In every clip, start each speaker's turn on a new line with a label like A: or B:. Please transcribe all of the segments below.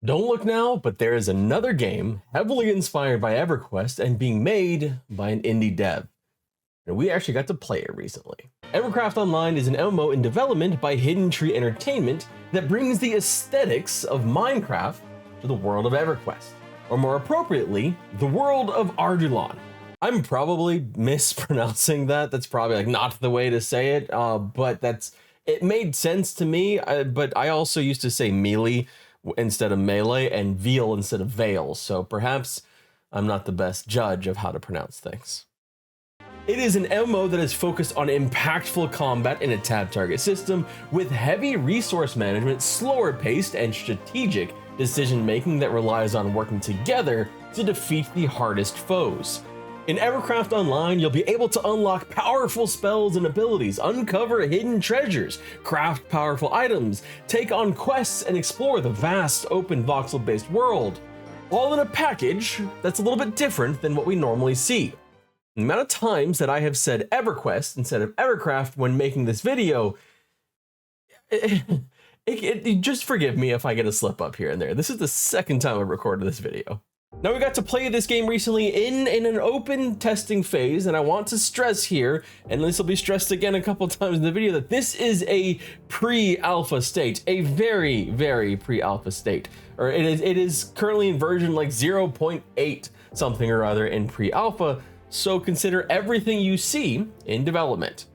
A: Don't look now, but there is another game heavily inspired by Everquest and being made by an indie dev. And we actually got to play it recently. Evercraft Online is an MMO in development by Hidden Tree Entertainment that brings the aesthetics of Minecraft to the world of Everquest, or more appropriately, the world of Ardulan. I'm probably mispronouncing that. That's probably like not the way to say it, but it made sense to me. But I also used to say melee instead of melee and veal instead of veil, so perhaps I'm not the best judge of how to pronounce things. It is an MMO that is focused on impactful combat in a tab target system with heavy resource management, slower paced, and strategic decision making that relies on working together to defeat the hardest foes. In Evercraft Online, you'll be able to unlock powerful spells and abilities, uncover hidden treasures, craft powerful items, take on quests, and explore the vast open voxel-based world, all in a package that's a little bit different than what we normally see. The amount of times that I have said Everquest instead of Evercraft when making this video, just forgive me if I get a slip up here and there. This is the second time I've recorded this video. Now, we got to play this game recently in an open testing phase, and I want to stress here, and this will be stressed again a couple times in the video, that this is a pre-alpha state, a very, very pre-alpha state. Or it is currently in version like 0.8 something or other in pre-alpha, so consider everything you see in development.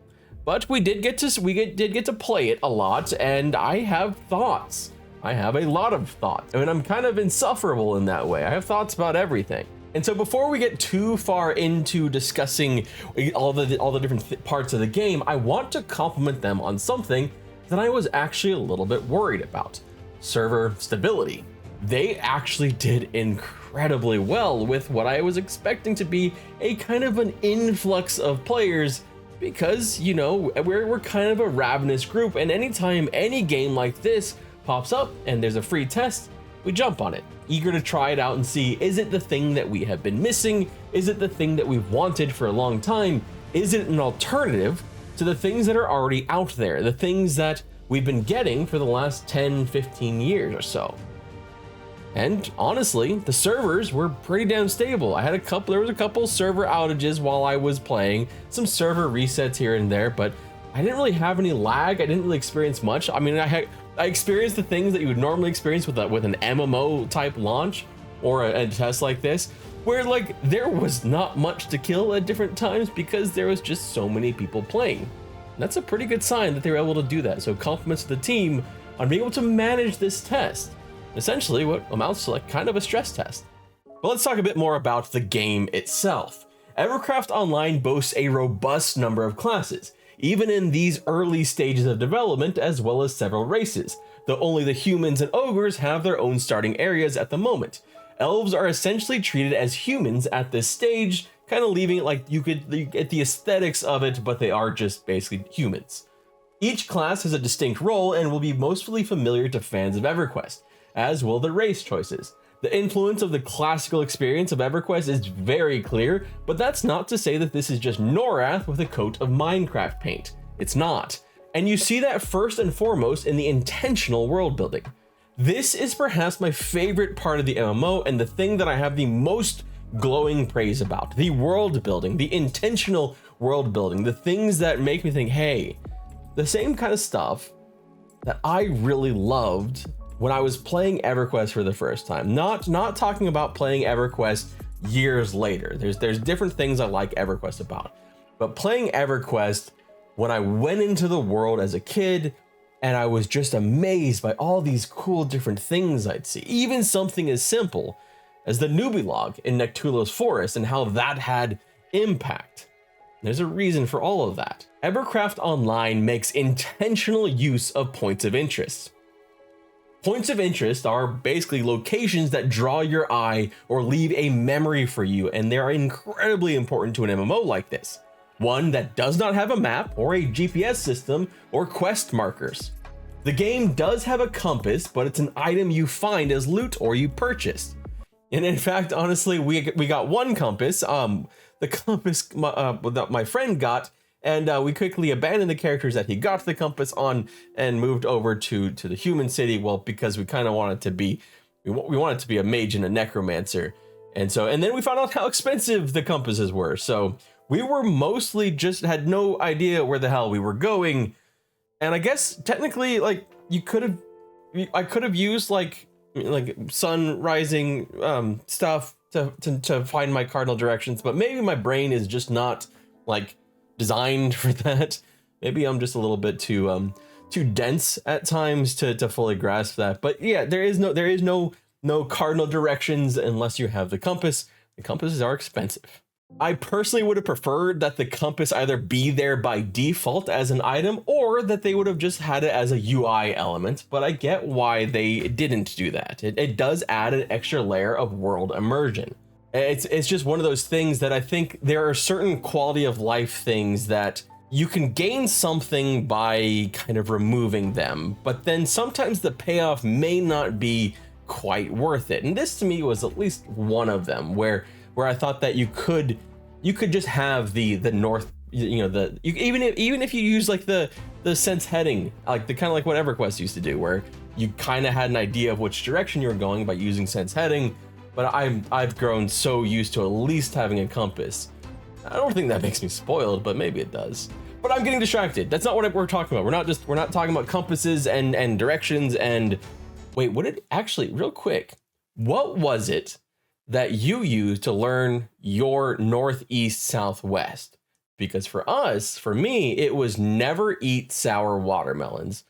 A: But we did get to play it a lot, and I have thoughts. I have a lot of thoughts. I mean, I'm kind of insufferable in that way. I have thoughts about everything. And so before we get too far into discussing all the different parts of the game, I want to compliment them on something that I was actually a little bit worried about: server stability. They actually did incredibly well with what I was expecting to be a kind of an influx of players, because, you know, we're kind of a ravenous group, and anytime any game like this pops up and there's a free test, we jump on it, eager to try it out and see, is it the thing that we have been missing? Is it the thing that we've wanted for a long time? Is it an alternative to the things that are already out there, the things that we've been getting for the last 10, 15 years or so? And honestly, the servers were pretty damn stable. There was a couple server outages while I was playing, some server resets here and there, but I didn't really have any lag. I didn't really experience much. I mean, I experienced the things that you would normally experience with an MMO type launch or a test like this, where like there was not much to kill at different times because there was just so many people playing. And that's a pretty good sign that they were able to do that. So compliments to the team on being able to manage this test. Essentially what amounts to like kind of a stress test. But let's talk a bit more about the game itself. Evercraft Online boasts a robust number of classes, even in these early stages of development, as well as several races, though only the humans and ogres have their own starting areas at the moment. Elves are essentially treated as humans at this stage, kind of leaving it like you get the aesthetics of it, but they are just basically humans. Each class has a distinct role and will be mostly familiar to fans of Everquest, as will the race choices. The influence of the classical experience of Everquest is very clear, but that's not to say that this is just Norath with a coat of Minecraft paint. It's not. And you see that first and foremost in the intentional world building. This is perhaps my favorite part of the MMO and the thing that I have the most glowing praise about. The world building, the intentional world building, the things that make me think, hey, the same kind of stuff that I really loved when I was playing Everquest for the first time. Not talking about playing Everquest years later. There's different things I like Everquest about. But playing Everquest when I went into the world as a kid, and I was just amazed by all these cool different things I'd see. Even something as simple as the newbie log in Nectulo's forest and how that had impact. There's a reason for all of that. Evercraft Online makes intentional use of points of interest. Points of interest are basically locations that draw your eye or leave a memory for you, and they're incredibly important to an MMO like this. One that does not have a map or a GPS system or quest markers. The game does have a compass, but it's an item you find as loot or you purchased. And in fact, honestly, we got one compass, the compass that my friend got, and we quickly abandoned the characters that he got the compass on and moved over to the human city, well, because we kind of wanted to be we want it to be a mage and a necromancer. And then we found out how expensive the compasses were. So we were mostly just had no idea where the hell we were going. And I guess technically, like, I could have used like sun rising stuff to find my cardinal directions, but maybe my brain is just not like designed for that. Maybe I'm just a little bit too dense at times to fully grasp that. But yeah, there is no cardinal directions unless you have the compass. The compasses are expensive. I personally would have preferred that the compass either be there by default as an item, or that they would have just had it as a UI element, but I get why they didn't do that. It does add an extra layer of world immersion. It's just one of those things that I think there are certain quality of life things that you can gain something by kind of removing them, but then sometimes the payoff may not be quite worth it. And this to me was at least one of them where I thought that you could just have the north, even if you use like the sense heading, like the kind of like what Everquest used to do, where you kind of had an idea of which direction you were going by using sense heading. But I've grown so used to at least having a compass. I don't think that makes me spoiled, but maybe it does. But I'm getting distracted. That's not what we're talking about. We're not talking about compasses and directions and wait, real quick, what was it that you used to learn your northeast southwest? Because for me, it was never eat sour watermelons.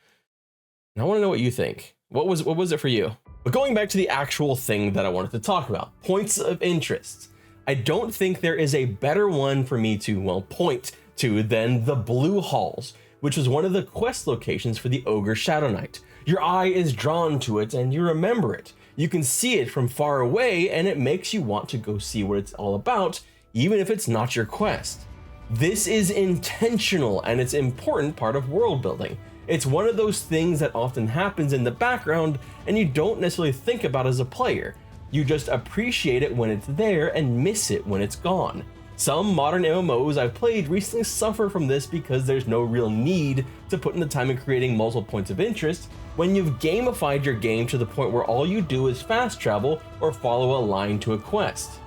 A: And I want to know what you think. What was it for you? But going back to the actual thing that I wanted to talk about, points of interest. I don't think there is a better one for me to, point to than the Blue Halls, which was one of the quest locations for the Ogre Shadow Knight. Your eye is drawn to it and you remember it. You can see it from far away and it makes you want to go see what it's all about, even if it's not your quest. This is intentional and it's an important part of world building. It's one of those things that often happens in the background and you don't necessarily think about as a player. You just appreciate it when it's there and miss it when it's gone. Some modern MMOs I've played recently suffer from this because there's no real need to put in the time in creating multiple points of interest when you've gamified your game to the point where all you do is fast travel or follow a line to a quest.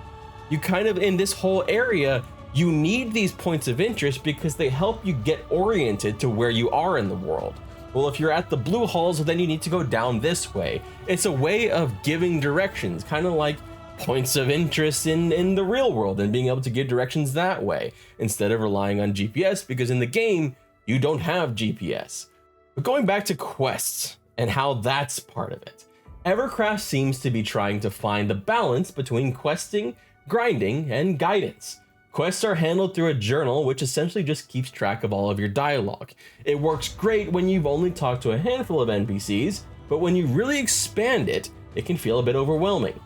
A: You kind of, in this whole area, you need these points of interest because they help you get oriented to where you are in the world. Well, if you're at the Blue Halls, then you need to go down this way. It's a way of giving directions, kind of like points of interest in the real world and being able to give directions that way instead of relying on GPS, because in the game, you don't have GPS. But going back to quests and how that's part of it, Evercraft seems to be trying to find the balance between questing, grinding, and guidance. Quests are handled through a journal, which essentially just keeps track of all of your dialogue. It works great when you've only talked to a handful of NPCs, but when you really expand it, it can feel a bit overwhelming.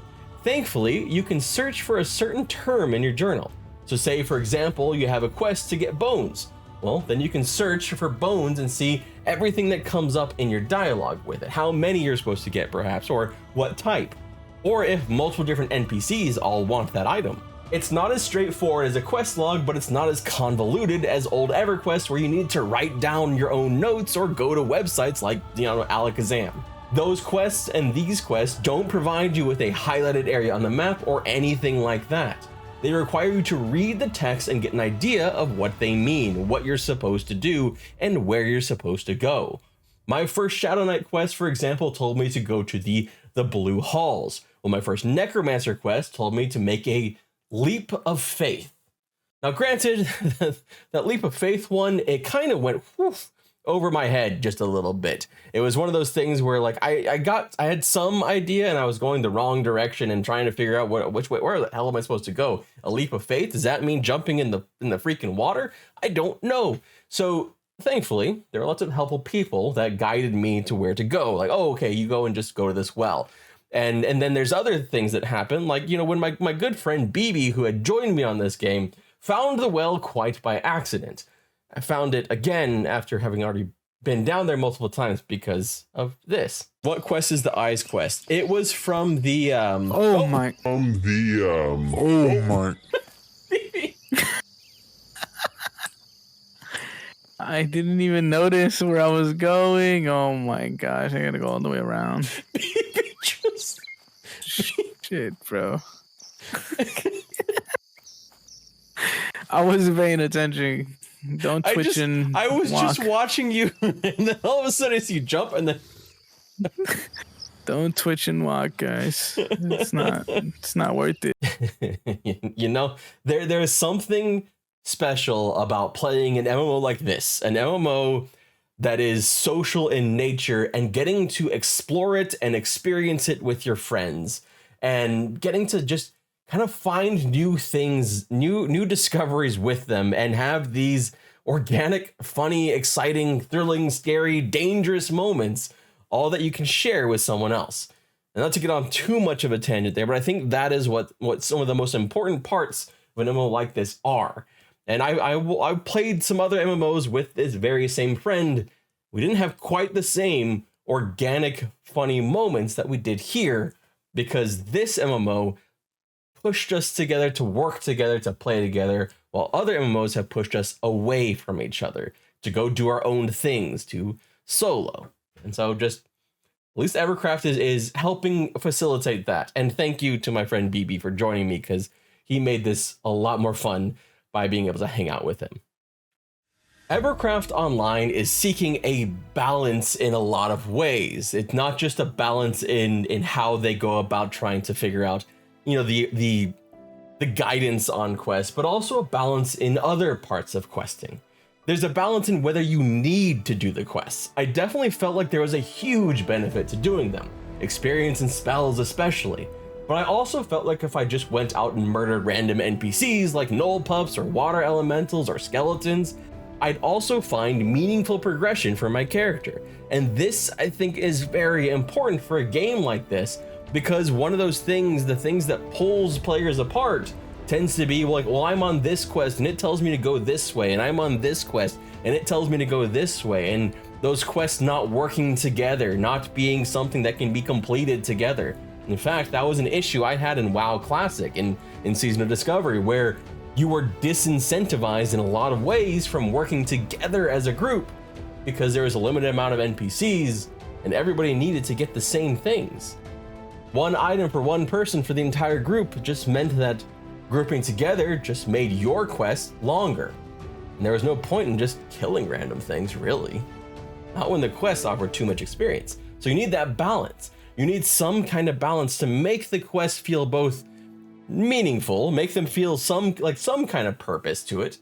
A: Thankfully, you can search for a certain term in your journal. So say, for example, you have a quest to get bones. Well, then you can search for bones and see everything that comes up in your dialogue with it, how many you're supposed to get perhaps, or what type, or if multiple different NPCs all want that item. It's not as straightforward as a quest log, but it's not as convoluted as old Everquest where you need to write down your own notes or go to websites like, Alakazam. Those quests and these quests don't provide you with a highlighted area on the map or anything like that. They require you to read the text and get an idea of what they mean, what you're supposed to do, and where you're supposed to go. My first Shadow Knight quest, for example, told me to go to the Blue Halls. Well, my first Necromancer quest told me to make a leap of faith. Now, granted, that leap of faith one, it kind of went over my head just a little bit. It was one of those things where like I had some idea and I was going the wrong direction and trying to figure out which way, where the hell am I supposed to go? A leap of faith? Does that mean jumping in the freaking water? I don't know. So thankfully, there are lots of helpful people that guided me to where to go. Like, oh, okay, you go and just go to this well. And then there's other things that happen, like, when my good friend BB, who had joined me on this game, found the well quite by accident. I found it again after having already been down there multiple times because of this. What quest is the Eyes quest? It was from the
B: Oh my. I didn't even notice where I was going. Oh my gosh, I gotta go all the way around. Shit, bro. I wasn't paying attention. Don't twitch and
A: I was
B: walk.
A: just watching you, and then all of a sudden I see you jump, and then
B: Don't twitch and walk, guys. It's not worth it.
A: you know, there is something special about playing an MMO like this, an MMO that is social in nature, and getting to explore it and experience it with your friends, and getting to just kind of find new things, new discoveries with them, and have these organic, funny, exciting, thrilling, scary, dangerous moments, all that you can share with someone else. And not to get on too much of a tangent there, but I think that is what some of the most important parts of an MMO like this are. And I played some other MMOs with this very same friend. We didn't have quite the same organic, funny moments that we did here, because this MMO pushed us together to work together, to play together, while other MMOs have pushed us away from each other to go do our own things, to solo. And so just, at least Evercraft is helping facilitate that. And thank you to my friend BB for joining me, because he made this a lot more fun by being able to hang out with him. Evercraft Online is seeking a balance in a lot of ways. It's not just a balance in how they go about trying to figure out, you know, the guidance on quests, but also a balance in other parts of questing. There's a balance in whether you need to do the quests. I definitely felt like there was a huge benefit to doing them, experience and spells especially. But I also felt like if I just went out and murdered random NPCs like knoll pups or water elementals or skeletons, I'd also find meaningful progression for my character. And this, I think, is very important for a game like this, because one of those things, the things that pulls players apart, tends to be like, well, I'm on this quest and it tells me to go this way, and I'm on this quest and it tells me to go this way, and those quests not working together, not being something that can be completed together. In fact, that was an issue I had in WoW Classic in Season of Discovery, where you were disincentivized in a lot of ways from working together as a group, because there was a limited amount of NPCs and everybody needed to get the same things. One item for one person for the entire group just meant that grouping together just made your quest longer. And there was no point in just killing random things, really. Not when the quests offer too much experience. So you need that balance. You need some kind of balance to make the quest feel both meaningful, make them feel some kind of purpose to it,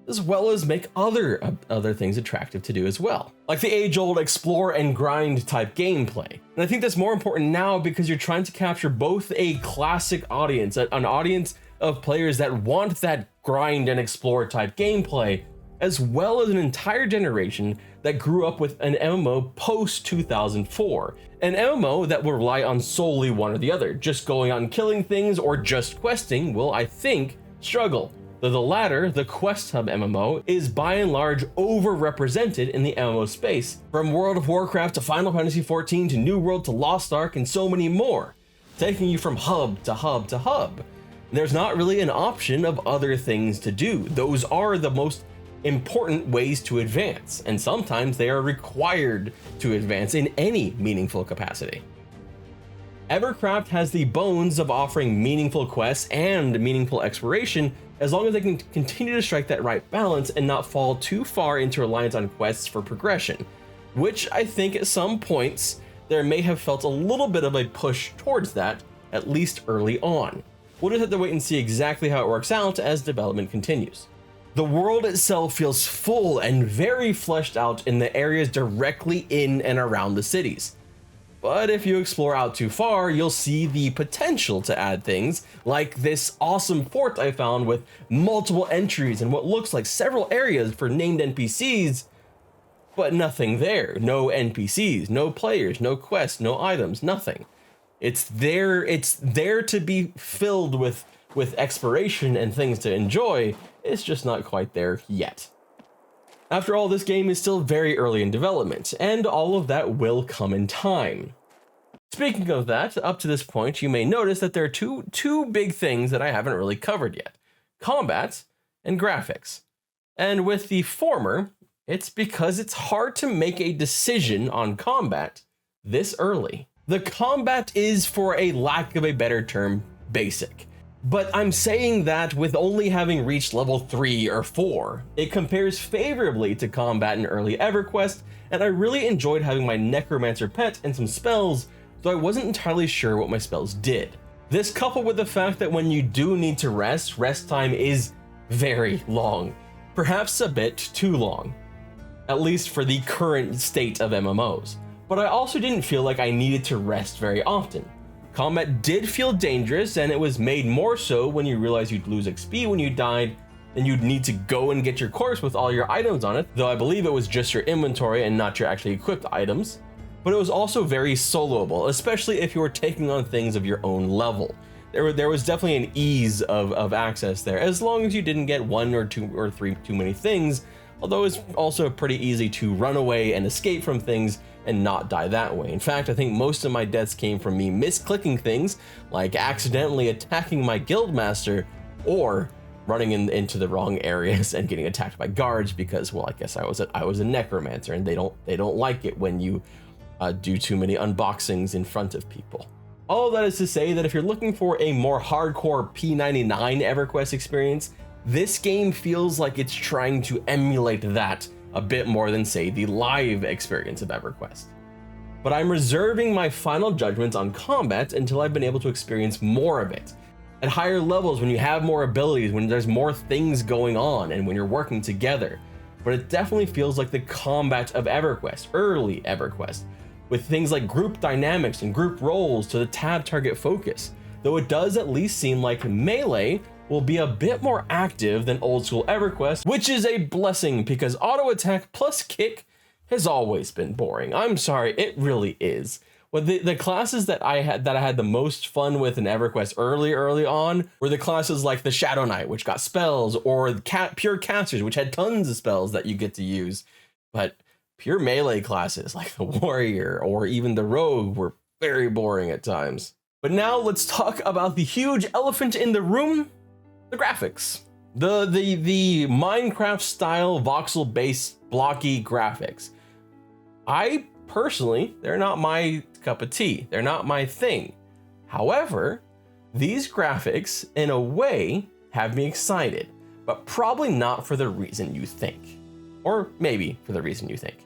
A: as well as make other things attractive to do as well. Like the age-old explore and grind type gameplay. And I think that's more important now because you're trying to capture both a classic audience, an audience of players that want that grind and explore type gameplay, as well as an entire generation that grew up with an MMO post 2004. An MMO that will rely on solely one or the other, just going out and killing things or just questing will, I think, struggle. Though the latter, the Quest Hub MMO, is by and large overrepresented in the MMO space, from World of Warcraft to Final Fantasy XIV to New World to Lost Ark and so many more, taking you from hub to hub to hub. There's not really an option of other things to do. Those are the most important ways to advance, and sometimes they are required to advance in any meaningful capacity. Evercraft has the bones of offering meaningful quests and meaningful exploration, as long as they can continue to strike that right balance and not fall too far into reliance on quests for progression, which I think at some points there may have felt a little bit of a push towards that, at least early on. We'll just have to wait and see exactly how it works out as development continues. The world itself feels full and very fleshed out in the areas directly in and around the cities. But if you explore out too far, you'll see the potential to add things like this awesome fort I found with multiple entries and what looks like several areas for named NPCs, but nothing there. No NPCs, no players, no quests, no items, nothing. It's there to be filled with exploration and things to enjoy. It's just not quite there yet. After all, this game is still very early in development, and all of that will come in time. Speaking of that, up to this point, you may notice that there are two big things that I haven't really covered yet: combat and graphics. And with the former, it's because it's hard to make a decision on combat this early. The combat is, for a lack of a better term, basic. But I'm saying that with only having reached level 3 or 4, it compares favorably to combat in early Everquest, and I really enjoyed having my Necromancer pet and some spells, though I wasn't entirely sure what my spells did. This coupled with the fact that when you do need to rest time is very long, perhaps a bit too long, at least for the current state of MMOs. But I also didn't feel like I needed to rest very often. Combat did feel dangerous, and it was made more so when you realized you'd lose XP when you died, and you'd need to go and get your corpse with all your items on it, though I believe it was just your inventory and not your actually equipped items. But it was also very soloable, especially if you were taking on things of your own level. There was definitely an ease of access there, as long as you didn't get 1 or 2 or 3 too many things, although it's also pretty easy to run away and escape from things and not die that way. In fact, I think most of my deaths came from me misclicking things, like accidentally attacking my guildmaster, or running into the wrong areas and getting attacked by guards because, well, I guess I was a necromancer, and they don't like it when you do too many unboxings in front of people. All of that is to say that if you're looking for a more hardcore P99 EverQuest experience, this game feels like it's trying to emulate that a bit more than, say, the live experience of EverQuest. But I'm reserving my final judgments on combat until I've been able to experience more of it. At higher levels, when you have more abilities, when there's more things going on, and when you're working together. But it definitely feels like the combat of EverQuest, early EverQuest, with things like group dynamics and group roles to the tab target focus, though it does at least seem like melee will be a bit more active than old school EverQuest, which is a blessing because auto attack plus kick has always been boring. I'm sorry, it really is. Well, the classes that I had the most fun with in EverQuest early on were the classes like the Shadow Knight, which got spells, or pure casters, which had tons of spells that you get to use. But pure melee classes like the Warrior or even the Rogue were very boring at times. But now let's talk about the huge elephant in the room, the graphics. The Minecraft style voxel based blocky graphics. I personally, they're not my cup of tea. They're not my thing. However, these graphics in a way have me excited, but probably not for the reason you think. Or maybe for the reason you think.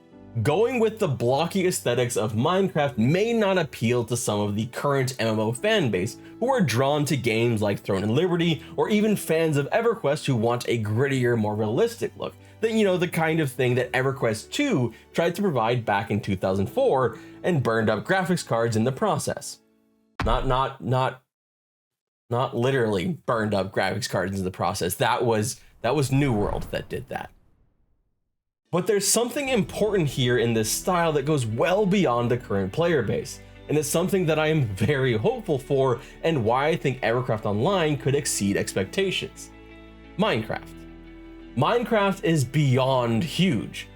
A: Going with the blocky aesthetics of Minecraft may not appeal to some of the current MMO fan base who are drawn to games like Throne and Liberty, or even fans of EverQuest who want a grittier, more realistic look. The kind of thing that EverQuest 2 tried to provide back in 2004 and burned up graphics cards in the process. Not literally burned up graphics cards in the process. That was New World that did that. But there's something important here in this style that goes well beyond the current player base, and it's something that I am very hopeful for and why I think Evercraft Online could exceed expectations. Minecraft. Minecraft is beyond huge.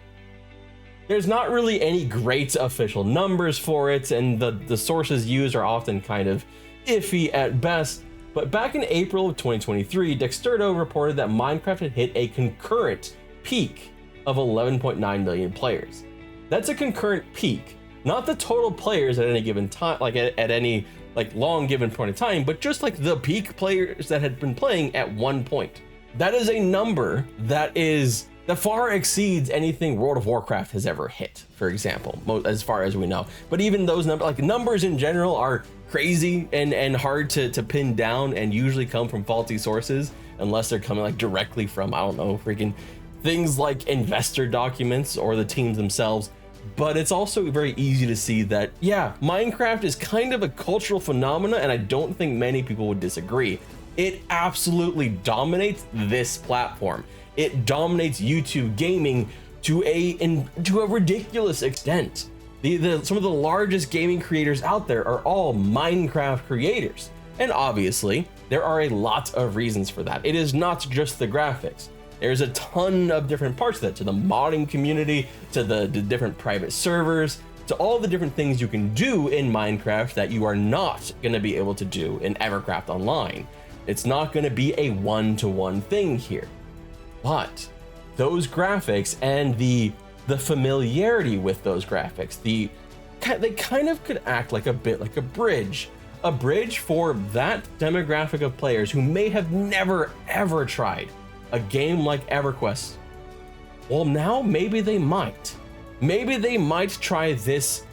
A: There's not really any great official numbers for it, and the sources used are often kind of iffy at best, but back in April of 2023, Dexterdo reported that Minecraft had hit a concurrent peak of 11.9 million players. That's a concurrent peak, not the total players at any given time, like at any long given point in time, but just like the peak players that had been playing at one point. That is a number that far exceeds anything World of Warcraft has ever hit, for example, as far as we know. But even those numbers in general are crazy and hard to pin down, and usually come from faulty sources, unless they're coming directly from, I don't know, freaking things like investor documents or the teams themselves. But it's also very easy to see that, yeah, Minecraft is kind of a cultural phenomena, and I don't think many people would disagree. It absolutely dominates this platform. It dominates YouTube gaming to a ridiculous extent. Some of the largest gaming creators out there are all Minecraft creators. And obviously, there are a lot of reasons for that. It is not just the graphics. There's a ton of different parts of that, to the modding community, to the different private servers, to all the different things you can do in Minecraft that you are not going to be able to do in Evercraft Online. It's not going to be a one-to-one thing here. But those graphics and the familiarity with those graphics, the they kind of could act like a bit like a bridge for that demographic of players who may have never ever tried a game like Everquest. Well, now maybe they might. Maybe they might try this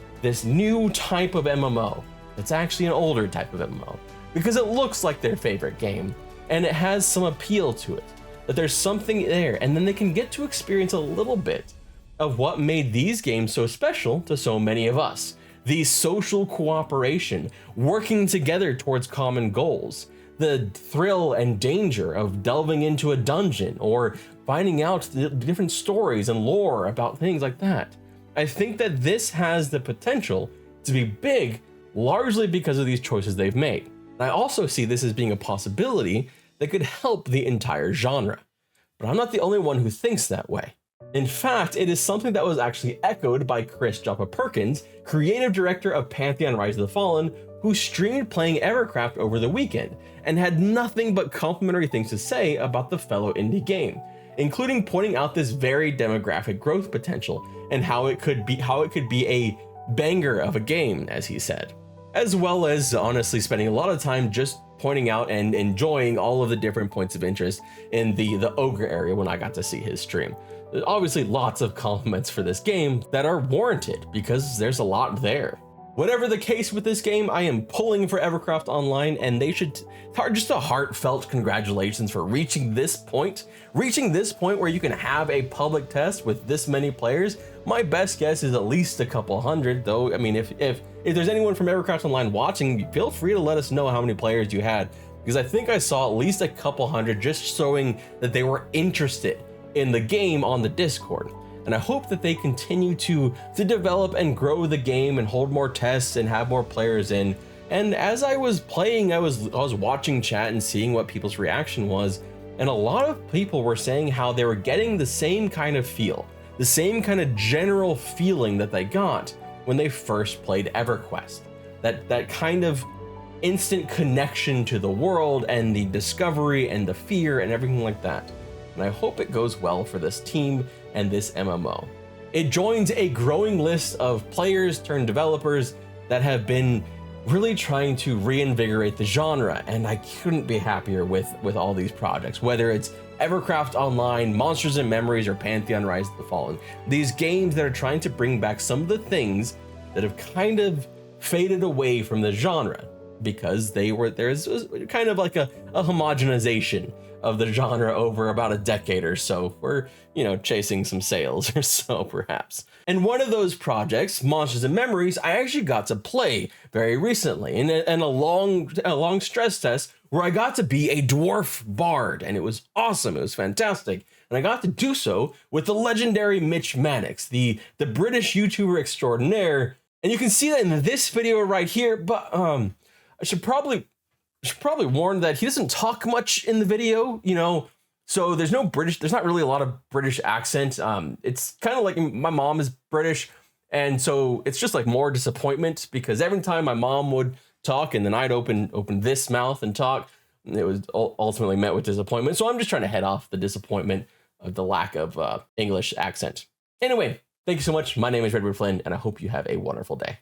A: new type of MMO. It's actually an older type of MMO because it looks like their favorite game and it has some appeal to it, that there's something there, and then they can get to experience a little bit of what made these games so special to so many of us. The social cooperation, working together towards common goals, the thrill and danger of delving into a dungeon or finding out the different stories and lore about things like that. I think that this has the potential to be big, largely because of these choices they've made. I also see this as being a possibility that could help the entire genre. But I'm not the only one who thinks that way. In fact, it is something that was actually echoed by Chris Joppa Perkins, creative director of Pantheon Rise of the Fallen, who streamed playing Evercraft over the weekend and had nothing but complimentary things to say about the fellow indie game, including pointing out this very demographic growth potential and how it could be a banger of a game, as he said, as well as honestly spending a lot of time just pointing out and enjoying all of the different points of interest in the ogre area when I got to see his stream. There's obviously lots of compliments for this game that are warranted because there's a lot there. Whatever the case with this game, I am pulling for Evercraft Online, and they should just a heartfelt congratulations for reaching this point where you can have a public test with this many players. My best guess is at least a couple hundred, though. I mean, if there's anyone from Evercraft Online watching, feel free to let us know how many players you had, because I think I saw at least a couple hundred just showing that they were interested in the game on the Discord. And I hope that they continue to develop and grow the game and hold more tests and have more players in. And as I was playing, I was watching chat and seeing what people's reaction was. And a lot of people were saying how they were getting the same kind of feel, the same kind of general feeling that they got when they first played Everquest. That kind of instant connection to the world and the discovery and the fear and everything like that. And I hope it goes well for this team and this MMO. It joins a growing list of players turned developers that have been really trying to reinvigorate the genre, and I couldn't be happier with all these projects, whether it's Evercraft Online, Monsters and Memories, or Pantheon Rise of the Fallen. These games that are trying to bring back some of the things that have kind of faded away from the genre because there's kind of like a homogenization of the genre over about a decade or so. We're, chasing some sales or so perhaps. And one of those projects, Monsters and Memories, I actually got to play very recently in a long stress test where I got to be a dwarf bard, and it was awesome. It was fantastic. And I got to do so with the legendary Mitch Mannix, the British YouTuber extraordinaire. And you can see that in this video right here, but I should probably warn that he doesn't talk much in the video, so there's not really a lot of British accent. It's kind of like my mom is British, and so it's just like more disappointment because every time my mom would talk and then I'd open this mouth and talk, it was ultimately met with disappointment. So I'm just trying to head off the disappointment of the lack of English accent. Anyway, thank you so much. My name is Redwood Flynn, and I hope you have a wonderful day.